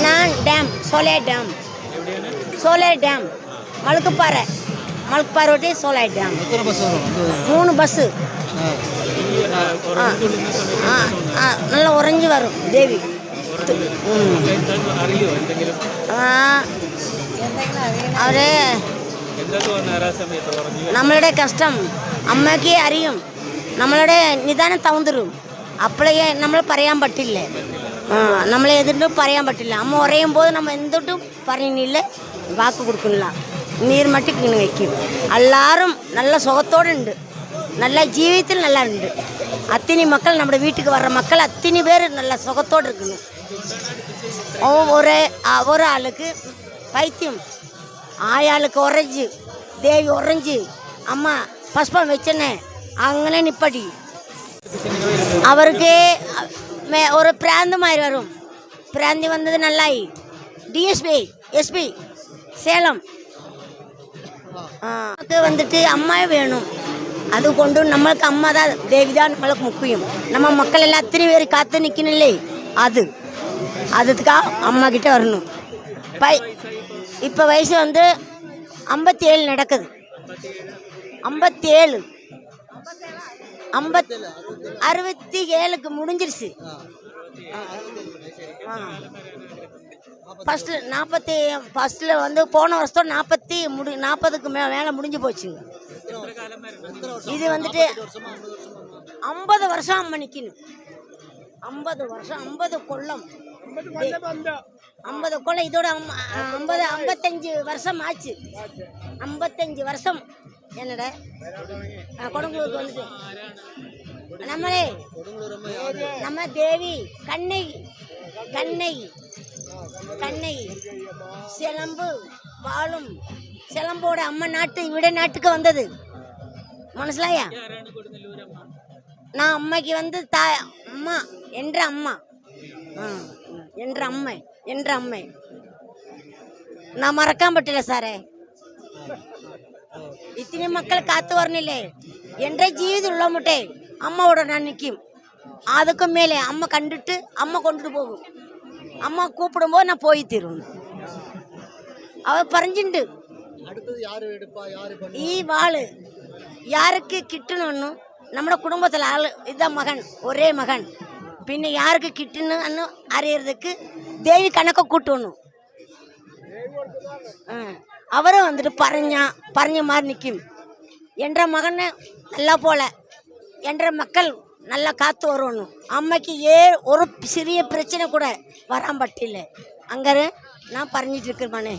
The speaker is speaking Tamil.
நான் டேம் சோலே டேம் மலுக்குப்பாறை ஒட்டி சோலே டேம் 3 பஸ்ஸு நல்லா உறைஞ்சி வரும் தேவி. അവര് നമ്മളുടെ കഷ്ടം അമ്മയ്ക്ക് അറിയും, നമ്മളുടെ നിദാനം തവന്തരും അപ്പോഴേ നമ്മൾ പറയാൻ പറ്റില്ല, നമ്മളെ എതിർത്തും പറയാൻ പറ്റില്ല. അമ്മ ഉറയുമ്പോൾ നമ്മൾ എന്തൊട്ടും പറയുന്നില്ല, വാക്ക് കൊടുക്കുന്നില്ല, നീർമട്ടിക്ക് ഇങ്ങനെ വയ്ക്കും. എല്ലാവരും നല്ല സുഖത്തോടുണ്ട്, നല്ല ജീവിതത്തിൽ നല്ല ഉണ്ട്. അത്തിനി മക്കൾ നമ്മുടെ വീട്ടിൽ വர்ற മക്കൾ അത്തിനി പേര് നല്ല സുഖത്തോടെ ഇരിക്കുന്നു. ഒരാൾക്ക് പൈത്യം, ആയാൾക്ക് ഉറഞ്ച് ദേവി ഉറഞ്ച് അമ്മ പുഷ്പം വെച്ചെന്നെ അങ്ങനെ നിപ്പടി. അവർക്ക് ഒരു പ്രാന്തമായി വരും. പ്രാന്തി വന്നത് നല്ലായി. DSP சேலம் வந்துட்டு அம்மா வேணும். அது கொண்டு நம்மளுக்கு அம்மா தான், தேவி தான் நம்மளுக்கு முக்கியம். நம்ம மக்கள் எல்லாம் அத்தனை பேர் காத்து நிற்கணும்லே, அதுக்காக அம்மா கிட்ட வரணும். இப்போ வயசு வந்து 57 நடக்குது. 57 67க்கு முடிஞ்சிருச்சு. ஃபஸ்ட்டில் வந்து போன வருஷத்தோட 40க்கு மேலே முடிஞ்சு போச்சுங்க. இது வந்துட்டு 50 வருஷம் அம்மா நிற்கணும். 50 வருஷம் 50 கொல்லம் 50 கொல்லம் இதோட 55 வருஷம் ஆச்சு. 55 வருஷம் என்னோட கொடுங்கலூருக்கு வந்துட்டு நம்ம தேவி கண்ணகி சிலம்பு வாழும் சிலம்போட அம்மா விட நாட்டுக்கு வந்தது. மனசிலாயா நான் அம்மைக்கு வந்து அம்மா என்ற அம்மை நான் மறக்காம பட்டில சாரே. இத்தனை மக்கள் காத்து வரணில்லே என்ற ஜீவிதம் உள்ள முட்டே அம்மாவோட நான் நிற்கும். அதுக்கும் மேலே அம்மா கண்டுட்டு அம்மா கொண்டுட்டு போகும். அம்மா கூப்பிடும்போது நான் போய் தீருவேன். அவ பறிஞ்சுண்டு ഈ വാള് யாருக்கு കിട്ടണമെന്നു നമ്മുടെ കുടുംബത്തിൽ ആള് ഇതാ മകൻ, ഒരേ മകൻ. പിന്നെ யாருக்கு കിട്ടണമെന്ന് അറിയறதுக்கு தேவி கணக்கை கூட்டணும். அவரை வந்துட்டு பறஞ்ச மாதிரி நிற்கும். என்ற மகனை நல்லா போல என்ற மக்கள் நல்லா காத்து வரணும். அம்மைக்கு ஒரு சிறிய பிரச்சனை கூட வராம பட்டில்லை. அங்கே நான் பறஞ்சிட்டு இருக்கிறேன் மனே.